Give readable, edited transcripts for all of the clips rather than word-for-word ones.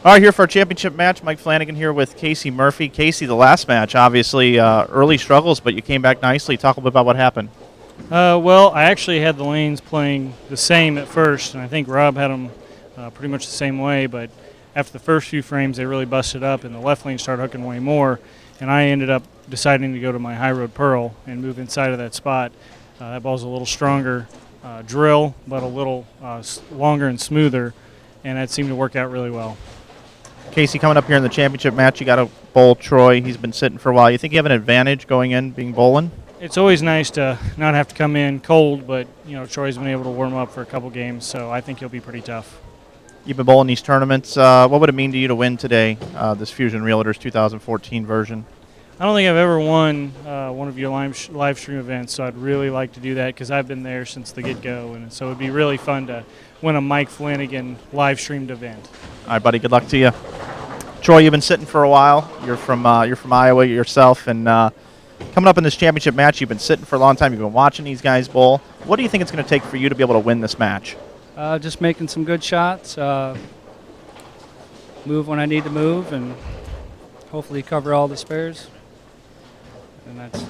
All right, here for our championship match, Mike Flanagan here with Casey Murphy. Casey, the last match, obviously early struggles, but you came back nicely. Talk a little bit about what happened. Well, I actually had the lanes playing the same at first, and I think Rob had them pretty much the same way, but after the first few frames, they really busted up, and the left lane started hooking way more, and I ended up deciding to go to my high road pearl and move inside of that spot. That ball's a little stronger drill, but a little longer and smoother, and that seemed to work out really well. Casey, coming up here in the championship match, you got to bowl Troy. He's been sitting for a while. You think you have an advantage going in, being bowling? It's always nice to not have to come in cold, but Troy's been able to warm up for a couple games, so I think he'll be pretty tough. You've been bowling these tournaments. What would it mean to you to win today, this Fusion Realtors 2014 version? I don't think I've ever won one of your live stream events, so I'd really like to do that because I've been there since the get-go, and so it'd be really fun to win a Mike Flanagan live streamed event. All right, buddy. Good luck to you. Troy, you've been sitting for a while. You're from Iowa yourself, and coming up in this championship match, you've been sitting for a long time. You've been watching these guys bowl. What do you think it's going to take for you to be able to win this match? Just making some good shots, move when I need to move, and hopefully cover all the spares. And that's.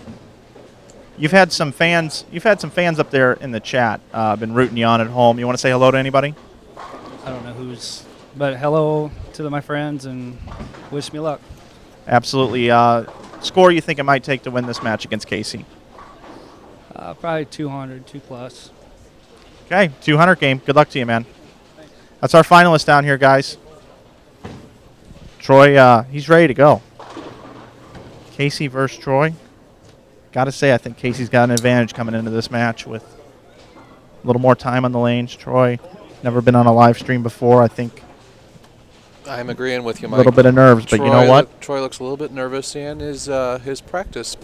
You've had some fans up there in the chat, been rooting you on at home. You want to say hello to anybody? I don't know who's, but hello to my friends and wish me luck. Absolutely. Score you think it might take to win this match against Casey? Probably 200, 2+. Okay, 200 game. Good luck to you, man. Thanks. That's our finalist down here, guys. Troy, he's ready to go. Casey versus Troy. Got to say, I think Casey's got an advantage coming into this match with a little more time on the lanes. Troy, never been on a live stream before. I think I'm agreeing with you, Mike. A little bit of nerves, but you know what? Troy looks a little bit nervous, and his practice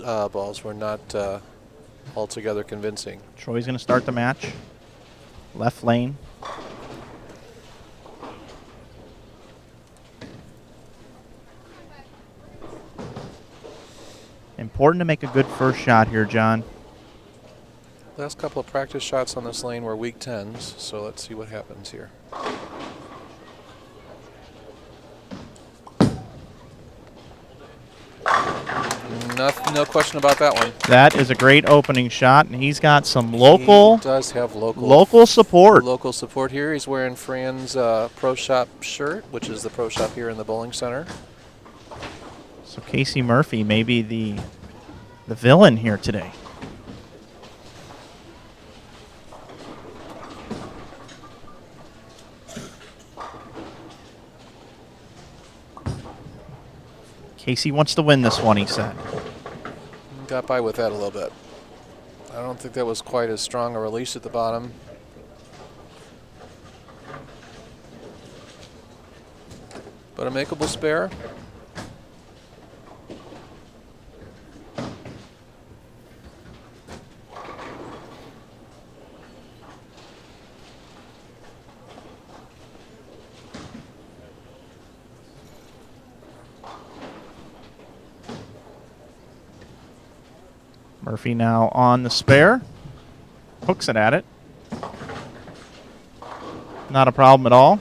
balls were not altogether convincing. Troy's going to start the match. Left lane. Important to make a good first shot here, John. Last couple of practice shots on this lane were weak 10s, so let's see what happens here. No question about that one. That is a great opening shot, and he's got some local. He does have local support. Local support here. He's wearing Fran's Pro Shop shirt, which is the pro shop here in the bowling center. So Casey Murphy may be the villain here today. Casey wants to win this one, he said. Got by with that a little bit. I don't think that was quite as strong a release at the bottom. But a makeable spare. Murphy now on the spare. Hooks it at it. Not a problem at all.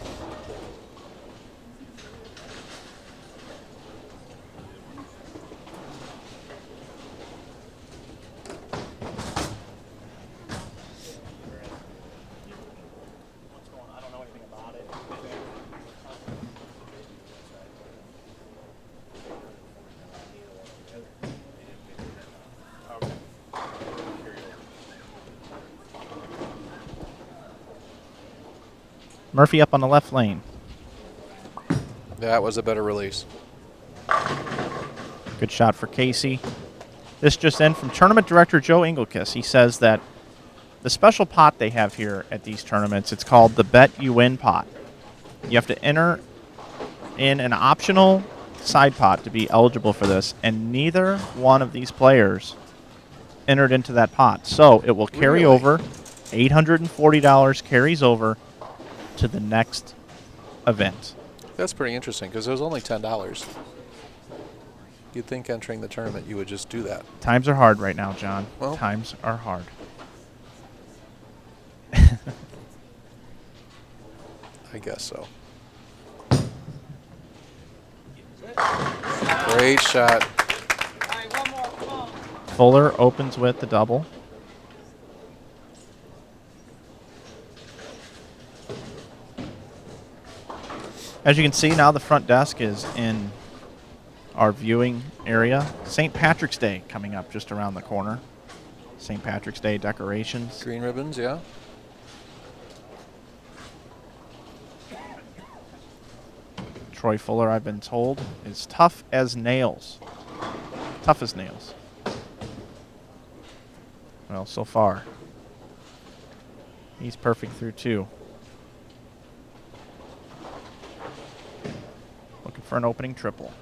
Murphy up on the left lane. That was a better release. Good shot for Casey. This just in from tournament director Joe Engelkiss. He says that the special pot they have here at these tournaments, it's called the Bet You Win pot. You have to enter in an optional side pot to be eligible for this, and neither one of these players entered into that pot. So it will carry over. $840 carries over to the next event. That's pretty interesting because it was only $10. You'd think entering the tournament you would just do that. Times are hard right now, John. Well, times are hard. I guess so. Great shot. Fuller opens with the double. As you can see, now the front desk is in our viewing area. St. Patrick's Day coming up just around the corner. St. Patrick's Day decorations. Green ribbons, yeah. Troy Fuller, I've been told, is tough as nails. Tough as nails. Well, so far, he's perfect through 2. Looking for an opening triple.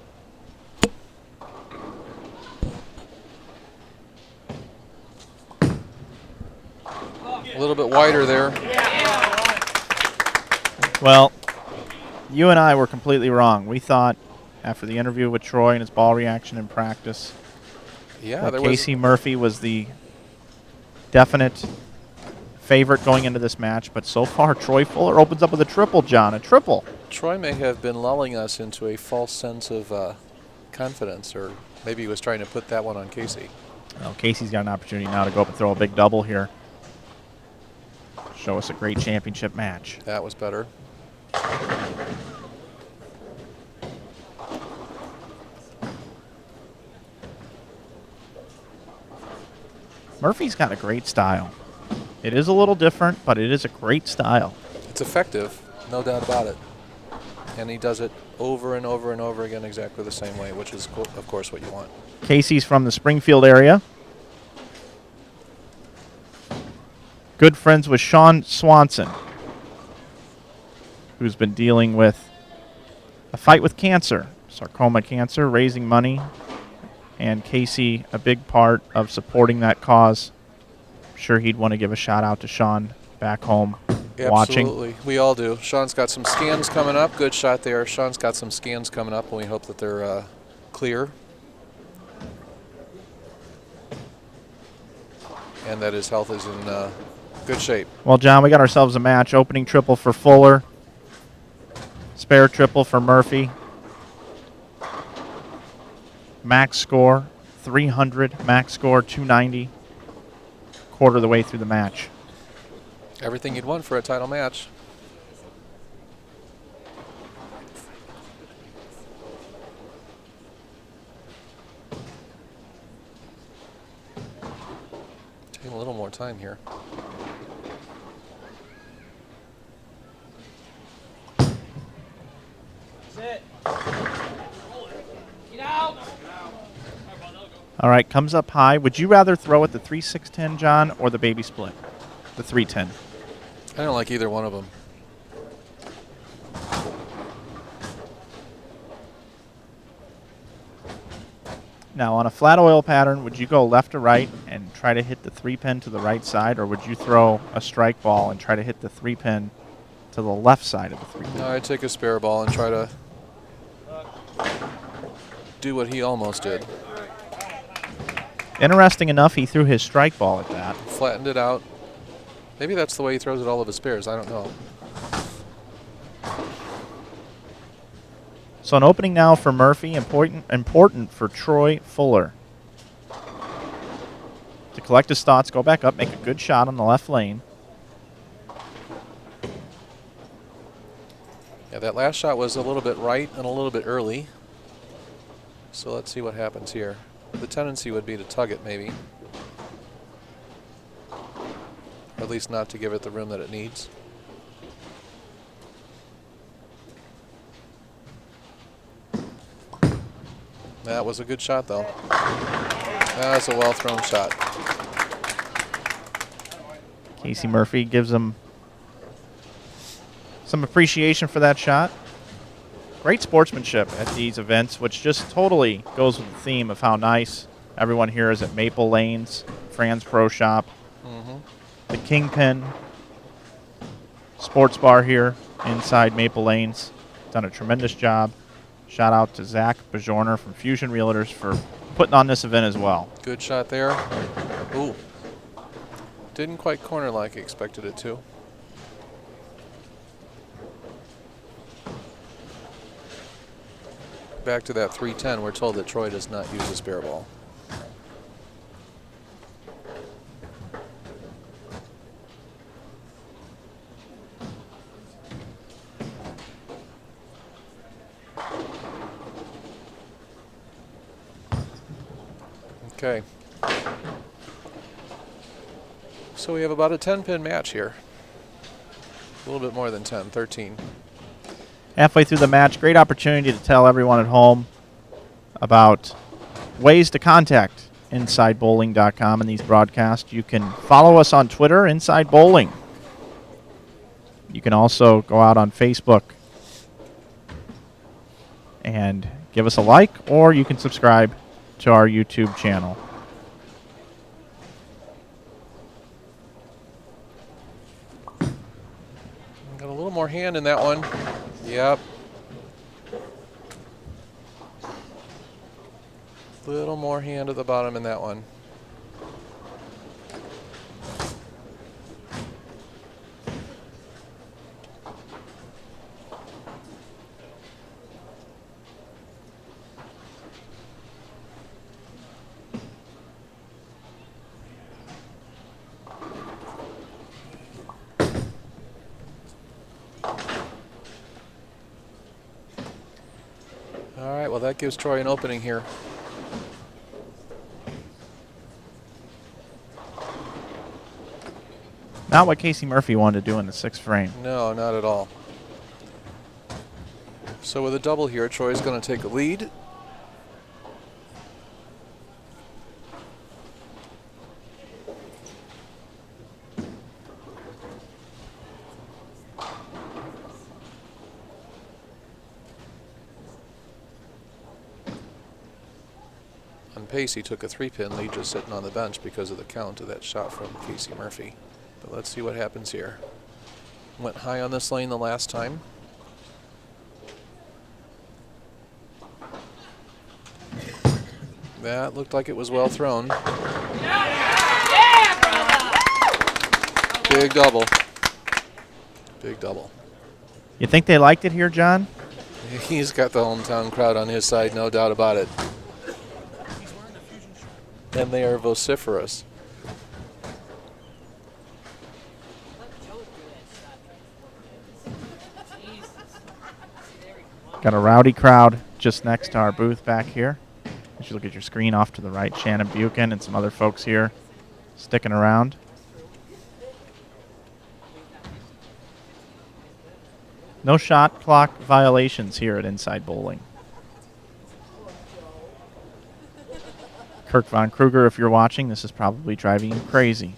A little bit wider there. Well, you and I were completely wrong. We thought, after the interview with Troy and his ball reaction in practice, Yeah, that Casey Murphy was the definite favorite going into this match. But so far, Troy Fuller opens up with a triple, John. A triple. Troy may have been lulling us into a false sense of confidence, or maybe he was trying to put that one on Casey. Well, Casey's got an opportunity now to go up and throw a big double here. Show us a great championship match. That was better. Murphy's got a great style. It is a little different, but it is a great style. It's effective, no doubt about it. And he does it over and over and over again exactly the same way, which is, of course, what you want. Casey's from the Springfield area. Good friends with Sean Swanson, who's been dealing with a fight with cancer, sarcoma cancer, raising money, and Casey a big part of supporting that cause. I'm sure he'd want to give a shout out to Sean back home watching. Absolutely, we all do. Sean's got some scans coming up. Good shot there. Sean's got some scans coming up, and we hope that they're clear. And that his health is in good shape. Well, John, we got ourselves a match. Opening triple for Fuller. Spare triple for Murphy. Max score 300. Max score 290. Quarter of the way through the match. Everything you'd want for a title match. Taking a little more time here. All right, comes up high. Would you rather throw at the 3-6-10, John, or the baby split? The 3-10. I don't like either one of them. Now, on a flat oil pattern, would you go left to right and try to hit the 3-pin to the right side, or would you throw a strike ball and try to hit the 3-pin to the left side of the 3-pin? No, I'd take a spare ball and try to do what he almost did. Interesting enough, he threw his strike ball at that. Flattened it out. Maybe that's the way he throws at all of his spares. I don't know. So an opening now for Murphy, important for Troy Fuller. To collect his thoughts, go back up, make a good shot on the left lane. Yeah, that last shot was a little bit right and a little bit early. So let's see what happens here. The tendency would be to tug it, maybe. Or at least not to give it the room that it needs. That was a good shot, though. That's a well-thrown shot. Casey Murphy gives him some appreciation for that shot. Great sportsmanship at these events, which just totally goes with the theme of how nice everyone here is at Maple Lanes, Fran's Pro Shop, the Kingpin sports bar here inside Maple Lanes. Done a tremendous job. Shout out to Zach Bajorner from Fusion Realtors for putting on this event as well. Good shot there. Ooh. Didn't quite corner like I expected it to. back to that 310, we're told that Troy does not use a spare ball. Okay. So we have about a 10-pin match here. A little bit more than 10, 13. Halfway through the match, great opportunity to tell everyone at home about ways to contact InsideBowling.com and these broadcasts. You can follow us on Twitter, Inside Bowling. You can also go out on Facebook and give us a like, or you can subscribe to our YouTube channel. Got a little more hand in that one. Yep. Little more hand at the bottom in that one. All right, well, that gives Troy an opening here. Not what Casey Murphy wanted to do in the 6th frame. No, not at all. So with a double here, Troy's going to take a lead. On pace, he took a 3-pin lead just sitting on the bench because of the count of that shot from Casey Murphy. But let's see what happens here. Went high on this lane the last time. That looked like it was well thrown. Big double. Big double. You think they liked it here, John? He's got the hometown crowd on his side, no doubt about it. And they are vociferous. Got a rowdy crowd just next to our booth back here. As you look at your screen off to the right, Shannon Buchan and some other folks here sticking around. No shot clock violations here at Inside Bowling. Kirk Von Kruger, if you're watching, this is probably driving you crazy.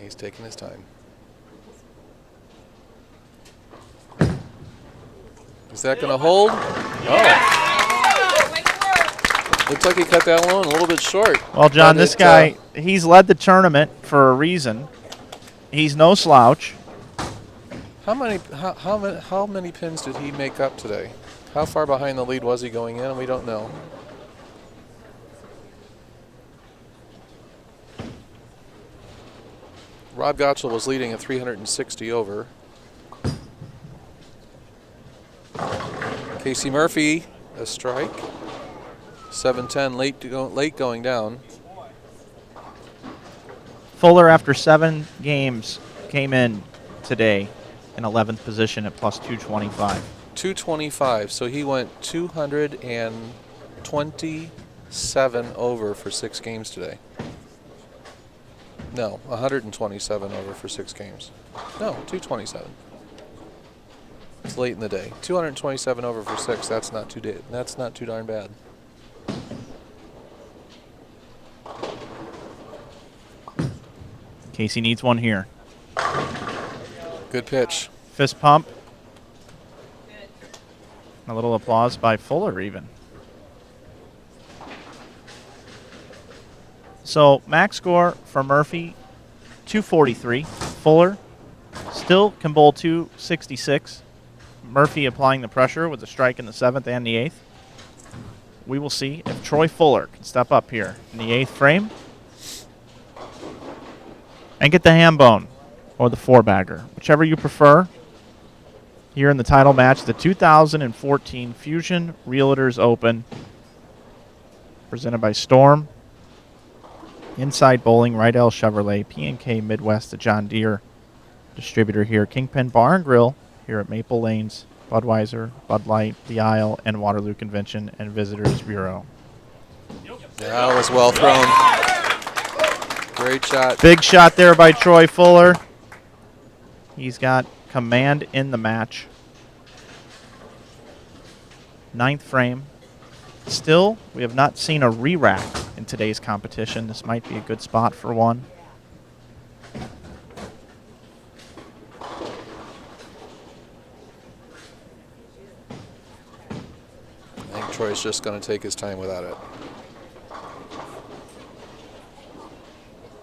He's taking his time. Is that going to hold? Oh. Looks like he cut that one a little bit short. Well, John, But this guy, he's led the tournament for a reason. He's no slouch. How many pins did he make up today? How far behind the lead was he going in? We don't know. Rob Gottschall was leading at 360 over. Casey Murphy, a strike. 7-10, late going down. Fuller, after 7 games, came in today in 11th position at plus 225. 225, so he went 227 over for 6 games today. No, 127 over for 6 games. No, 227. It's late in the day. 227 over for 6. That's not too darn bad. Casey needs one here. Good pitch. Fist pump. A little applause by Fuller even. So max score for Murphy, 243. Fuller still can bowl 266. Murphy applying the pressure with a strike in the 7th and the 8th. We will see if Troy Fuller can step up here in the 8th frame and get the ham bone or the 4-bagger, whichever you prefer. here in the title match, the 2014 Fusion Realtors Open, presented by Storm, Inside Bowling, Rydell Chevrolet, P&K Midwest, the John Deere distributor here, Kingpin Bar and Grill here at Maple Lanes, Budweiser, Bud Light, The Isle, and Waterloo Convention and Visitors Bureau. That was well thrown. Great shot. Big shot there by Troy Fuller. He's got command in the match. 9th frame. Still, we have not seen a re-rack in today's competition. This might be a good spot for one. I think Troy's just going to take his time without it.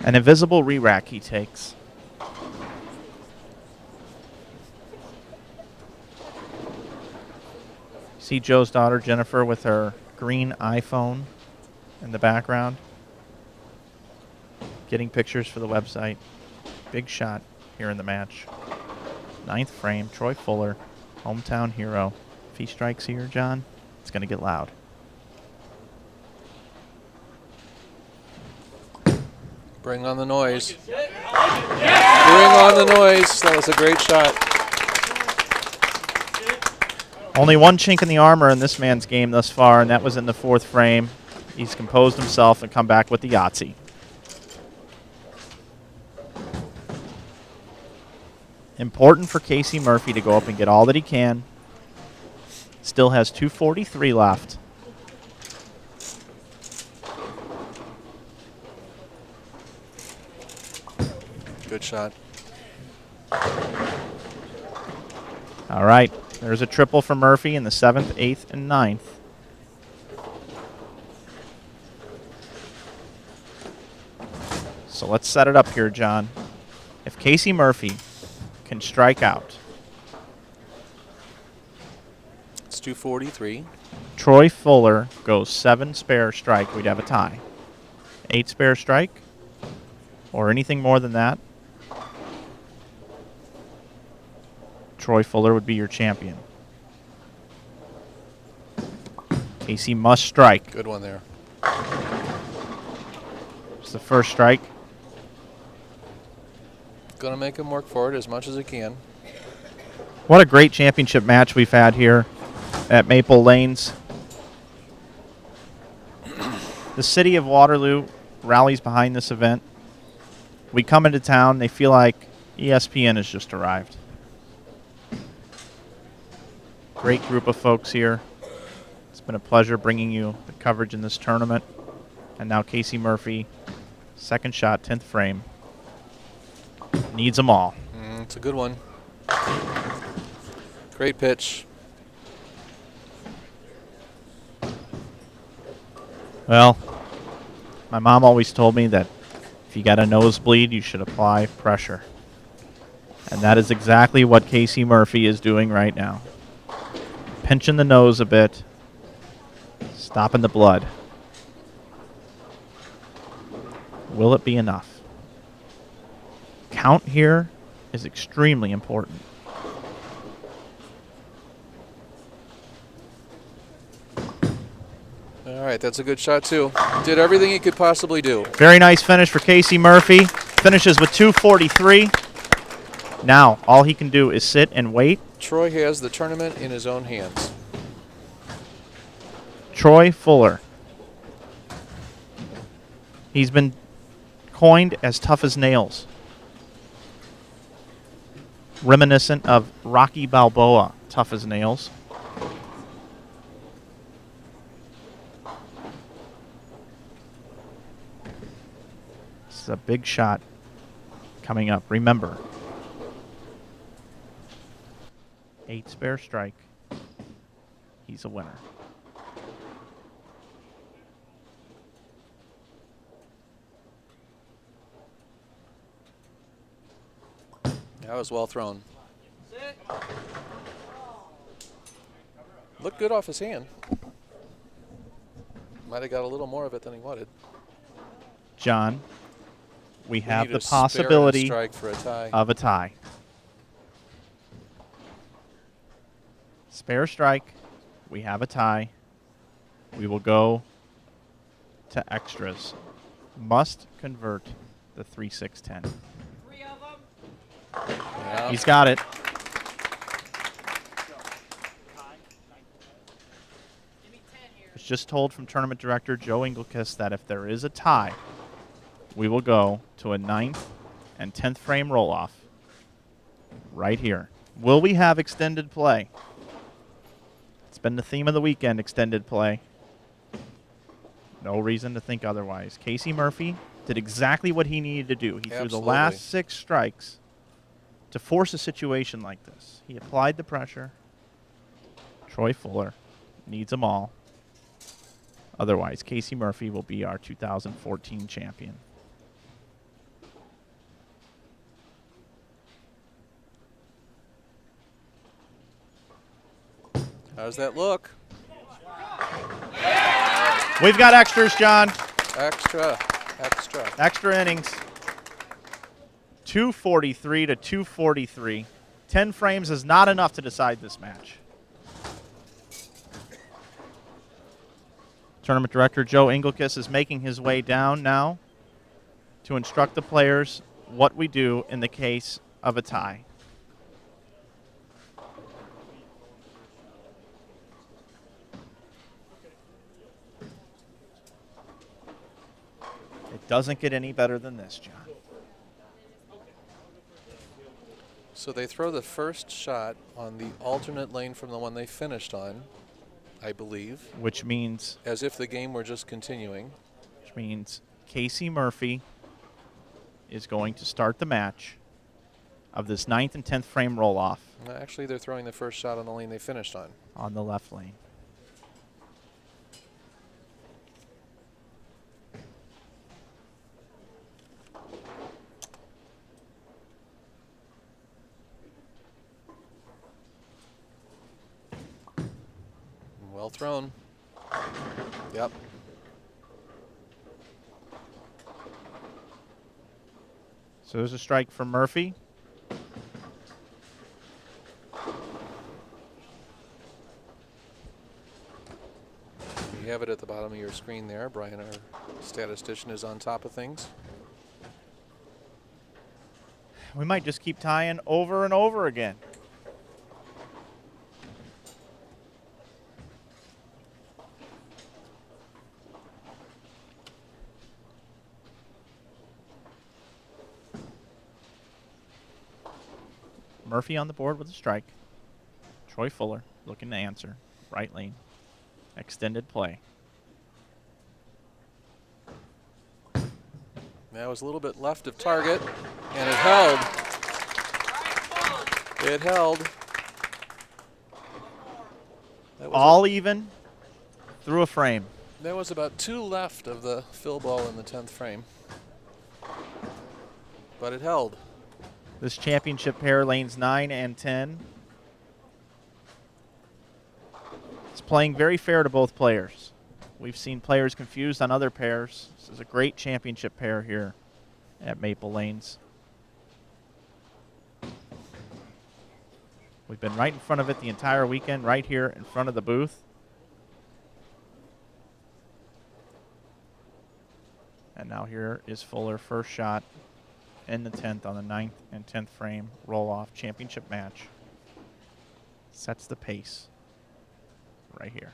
An invisible re-rack he takes. See Joe's daughter Jennifer with her green iPhone in the background, getting pictures for the website. Big shot here in the match. 9th frame, Troy Fuller, hometown hero. If he strikes here, John, it's going to get loud. Bring on the noise. Bring on the noise. That was a great shot. Only one chink in the armor in this man's game thus far, and that was in the 4th frame. He's composed himself and come back with the Yahtzee. Important for Casey Murphy to go up and get all that he can. Still has 243 left. Good shot. All right, there's a triple for Murphy in the 7th, 8th, and 9th. So let's set it up here, John. If Casey Murphy can strike out, It's 243. Troy Fuller goes 7 spare strike, we'd have a tie. 8 spare strike, or anything more than that, Troy Fuller would be your champion. Casey must strike. Good one there. It's the first strike. Going to make him work for it as much as he can. What a great championship match we've had here at Maple Lanes. The city of Waterloo rallies behind this event. We come into town, they feel like ESPN has just arrived. Great group of folks here. It's been a pleasure bringing you the coverage in this tournament. And now Casey Murphy, second shot, 10th frame. Needs them all. It's a good one. Great pitch. Well, my mom always told me that if you got a nosebleed, you should apply pressure. And that is exactly what Casey Murphy is doing right now. Pinching the nose a bit, stopping the blood. Will it be enough? Count here is extremely important. All right, that's a good shot, too. Did everything he could possibly do. Very nice finish for Casey Murphy. Finishes with 243. Now, all he can do is sit and wait. Troy has the tournament in his own hands. Troy Fuller. He's been coined as tough as nails. Reminiscent of Rocky Balboa, tough as nails. This is a big shot coming up. Remember, 8 spare strike. He's a winner. That was well thrown. Looked good off his hand. Might have got a little more of it than he wanted. John, we have need the a spare and a possibility strike for a tie. of a tie. Spare strike. We have a tie. We will go to extras. Must convert the 3-6-10. Yeah. He's got it. Was just told from tournament director Joe Engelkiss that if there is a tie, we will go to a 9th and 10th frame roll-off right here. Will we have extended play? It's been the theme of the weekend, extended play. No reason to think otherwise. Casey Murphy did exactly what he needed to do. He threw the last 6 strikes to force a situation like this. He applied the pressure. Troy Fuller needs them all. Otherwise, Casey Murphy will be our 2014 champion. How's that look? We've got extras, John. Extra. Extra innings. 243 to 243. 10 frames is not enough to decide this match. Tournament director Joe Engelkiss is making his way down now to instruct the players what we do in the case of a tie. It doesn't get any better than this, John. So they throw the first shot on the alternate lane from the one they finished on, I believe. Which means As if the game were just continuing. Casey Murphy is going to start the match of this 9th and 10th frame roll-off Actually, they're throwing the first shot on the lane they finished on. the left lane. Well thrown. Yep. So there's a strike for Murphy. You have it at the bottom of your screen there. Brian, our statistician, is on top of things. We might just keep tying over and over again. Murphy on the board with a strike. Troy Fuller looking to answer. Right lane. Extended play. That was a little bit left of target, and it held. It held. That was All even through a frame. There was about 2 left of the fill ball in the 10th frame. But it held. This championship pair, lanes 9 and 10. It's playing very fair to both players. We've seen players confused on other pairs. This is a great championship pair here at Maple Lanes. We've been right in front of it the entire weekend, right here in front of the booth. And now here is Fuller, first shot in the 10th on the 9th and 10th frame roll-off championship match. Sets the pace right here.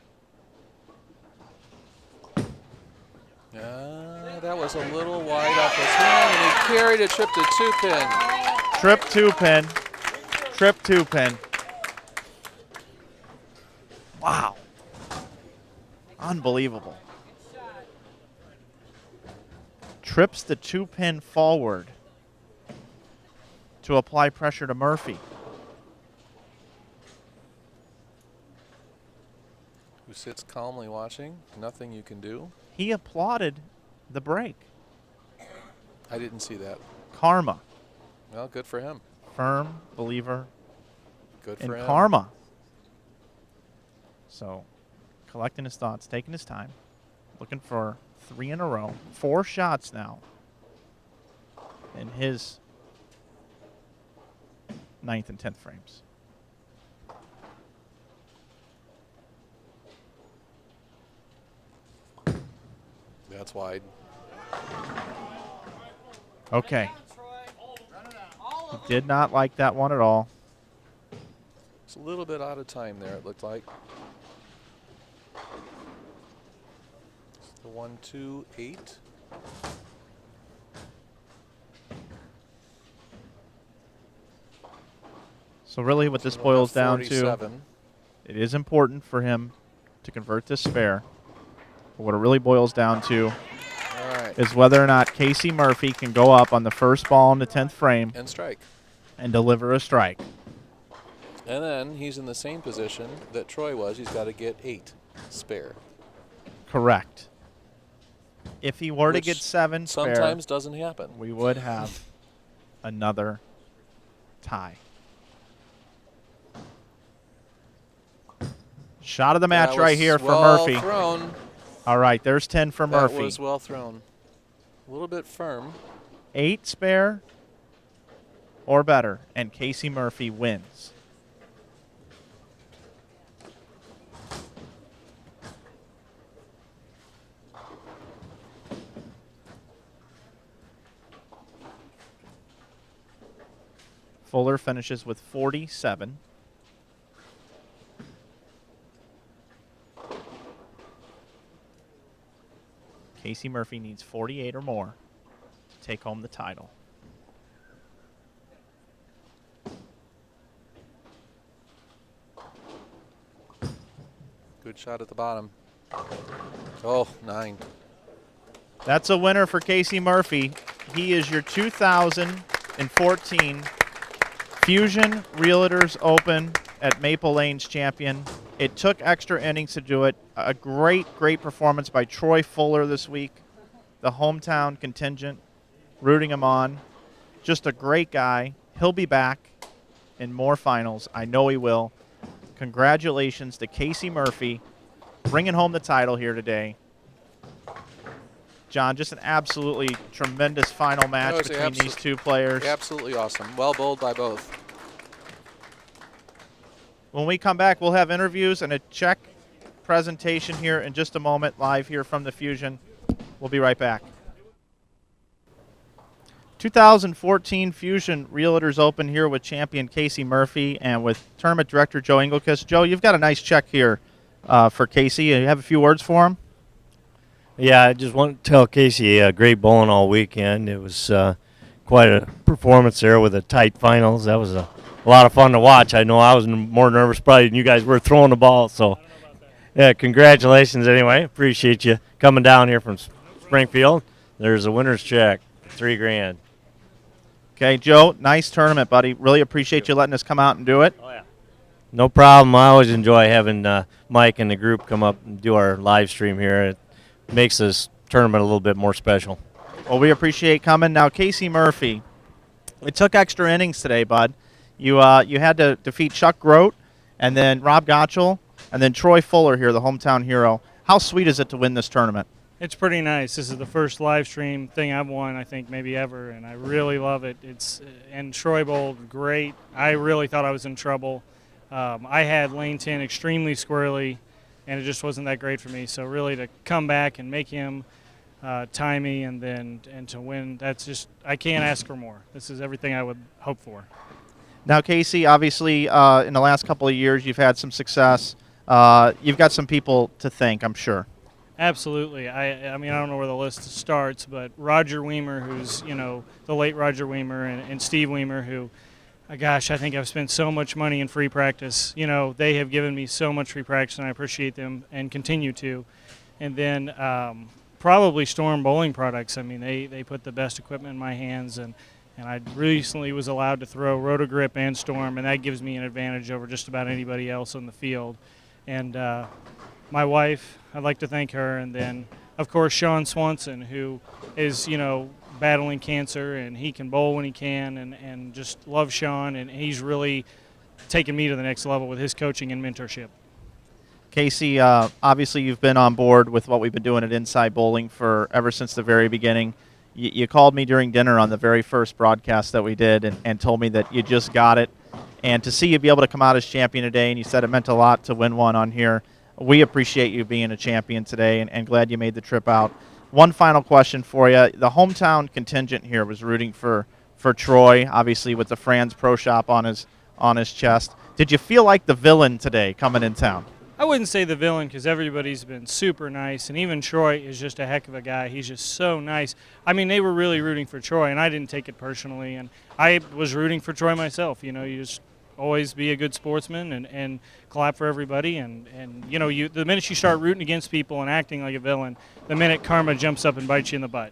That was a little wide off his hand, and he carried a trip to 2-pin. Trip 2-pin. Trip 2-pin. Wow. Unbelievable. Trips the 2-pin forward to apply pressure to Murphy. Who sits calmly watching. Nothing you can do. He applauded the break. I didn't see that. Karma. Well, good for him. Firm believer Good in for him. karma. So, collecting his thoughts, taking his time, looking for 3 in a row. 4 shots now in his 9th and 10th frames. that's wide. Okay. He did not like that one at all. It's a little bit out of time there, it looked like. It's the 1-2-8. So really what this boils down to, it is important for him to convert this spare. But what it really boils down to is whether or not Casey Murphy can go up on the first ball in the 10th frame and strike. And deliver a strike. And then he's in the same position that Troy was. He's got to get 8 spare. Correct. If he were to get 7 spare, sometimes doesn't happen. We would have another tie. Shot of the match right here for Murphy. Thrown. All right, there's 10 for Murphy. That was well thrown. A little bit firm. 8 spare or better, and Casey Murphy wins. Fuller finishes with 47. Casey Murphy needs 48 or more to take home the title. Good shot at the bottom. Oh, 9. That's a winner for Casey Murphy. He is your 2014 Fusion Realtors Open at Maple Lane's champion. It took extra innings to do it. A great performance by Troy Fuller this week. The hometown contingent rooting him on. Just a great guy. He'll be back in more finals. I know he will. Congratulations to Casey Murphy bringing home the title here today. John, just an absolutely tremendous final match between these two players. Absolutely awesome. Well bowled by both. When we come back, we'll have interviews and a check presentation here in just a moment, live here from the Fusion. We'll be right back. 2014 Fusion Realtors Open here with champion Casey Murphy and with tournament director Joe Engelkiss. Joe, you've got a nice check here for Casey. You have a few words for him? Yeah, I just want to tell Casey great bowling all weekend. It was quite a performance there with the tight finals. That was a lot of fun to watch. I know I was more nervous probably than you guys were throwing the ball. So, yeah, congratulations anyway. Appreciate you coming down here from Springfield. There's a winner's check, $3,000. Okay, Joe, nice tournament, buddy. Really appreciate you letting us come out and do it. Oh, yeah. No problem. I always enjoy having Mike and the group come up and do our live stream here. It makes this tournament a little bit more special. Well, we appreciate coming. Now, Casey Murphy, it took extra innings today, bud. You had to defeat Chuck Grote and then Rob Gottschall and then Troy Fuller here, the hometown hero. How sweet is it to win this tournament? It's pretty nice. This is the first live stream thing I've won, I think, maybe ever, and I really love it. And Troy bowled great. I really thought I was in trouble. I had lane 10 extremely squirrely, and it just wasn't that great for me. So really to come back and make him tie me and to win, that's just, I can't ask for more. This is everything I would hope for. Now, Casey, obviously in the last couple of years you've had some success. You've got some people to thank, I'm sure. Absolutely. I mean, I don't know where the list starts, but Roger Weimer, who's, the late Roger Weimer, and Steve Weimer, who, gosh, I think I've spent so much money in free practice. They have given me so much free practice, and I appreciate them and continue to. And then probably Storm Bowling Products. I mean, they put the best equipment in my hands, and I recently was allowed to throw Rotogrip and Storm, and that gives me an advantage over just about anybody else on the field. And my wife, I'd like to thank her, and then, of course, Sean Swanson, who is, battling cancer, and he can bowl when he can, and just love Sean, and he's really taken me to the next level with his coaching and mentorship. Casey, obviously you've been on board with what we've been doing at Inside Bowling for ever since the very beginning. You called me during dinner on the very first broadcast that we did and told me that you just got it. And to see you be able to come out as champion today, and you said it meant a lot to win one on here. We appreciate you being a champion today and glad you made the trip out. one final question for you. The hometown contingent here was rooting for Troy, obviously with the Franz Pro Shop on his chest. Did you feel like the villain today coming in town? I wouldn't say the villain because everybody's been super nice, and even Troy is just a heck of a guy. He's just so nice. I mean, they were really rooting for Troy, and I didn't take it personally, and I was rooting for Troy myself. You know, you just always be a good sportsman and clap for everybody, and you know, the minute you start rooting against people and acting like a villain, the minute karma jumps up and bites you in the butt.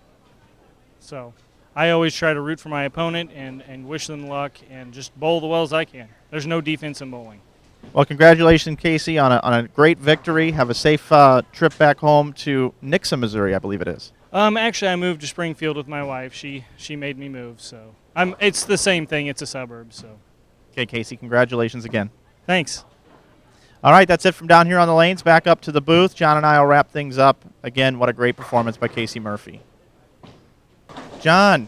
So I always try to root for my opponent and wish them luck and just bowl the well as I can. There's no defense in bowling. Well, congratulations, Casey, on a great victory. Have a safe trip back home to Nixa, Missouri, I believe it is. Actually, I moved to Springfield with my wife. She made me move, so it's the same thing. It's a suburb, so. Okay, Casey, congratulations again. Thanks. All right, that's it from down here on the lanes. Back up to the booth. John and I will wrap things up. Again, what a great performance by Casey Murphy. John,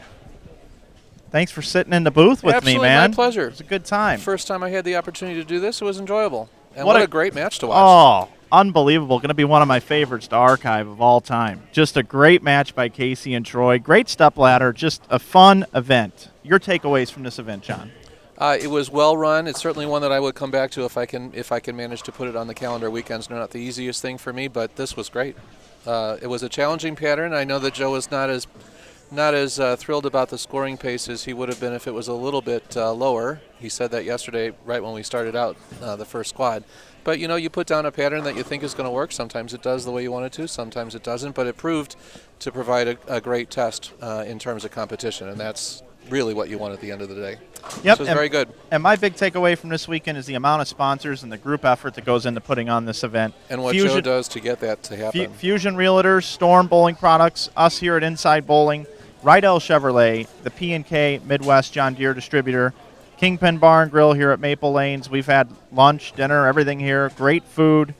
thanks for sitting in the booth with me, man. Absolutely, my pleasure. It was a good time. First time I had the opportunity to do this, it was enjoyable. And What what a a great match to watch. Oh, unbelievable. Going to be one of my favorites to archive of all time. Just a great match by Casey and Troy. Great stepladder. Just a fun event. Your takeaways from this event, John? It was well run. It's certainly one that I would come back to if I can manage to put it on the calendar. Weekends are not the easiest thing for me, but this was great. It was a challenging pattern. I know that Joe is not as thrilled about the scoring pace as he would have been if it was a little bit lower. He said that yesterday, right when we started out the first squad. But, you know, you put down a pattern that you think is going to work. Sometimes it does the way you want it to. Sometimes it doesn't. But it proved to provide a great test in terms of competition, and that's really what you want at the end of the day. Yep, So it's very good. And my big takeaway from this weekend is the amount of sponsors and the group effort that goes into putting on this event. And what Joe does to get that to happen. Fusion Realtors, Storm Bowling Products, us here at Inside Bowling, Rydell Chevrolet, the P&K Midwest John Deere distributor, Kingpin Bar and Grill here at Maple Lanes. We've had lunch, dinner, everything here. Great food.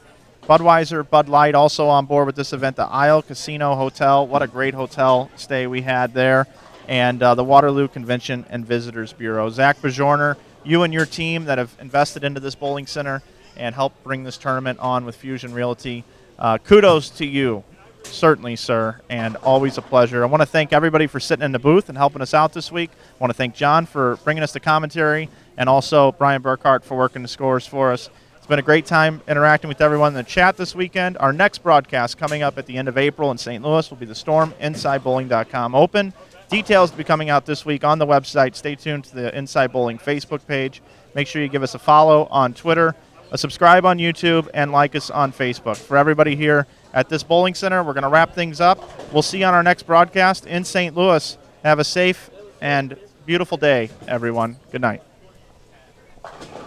Budweiser, Bud Light also on board with this event. The Isle Casino Hotel. What a great hotel stay we had there. And the Waterloo Convention and Visitors Bureau. Zach Bajorner, you and your team that have invested into this bowling center and helped bring this tournament on with Fusion Realty. Kudos to you, certainly, sir, and always a pleasure. I want to thank everybody for sitting in the booth and helping us out this week. I want to thank John for bringing us the commentary and also Brian Burkhart for working the scores for us. It's been a great time interacting with everyone in the chat this weekend. Our next broadcast coming up at the end of April in St. Louis will be the Storm InsideBowling.com Open. Details to be coming out this week on the website. Stay tuned to the Inside Bowling Facebook page. Make sure you give us a follow on Twitter, a subscribe on YouTube, and like us on Facebook. For everybody here at this bowling center, we're going to wrap things up. We'll see you on our next broadcast in St. Louis. Have a safe and beautiful day, everyone. Good night.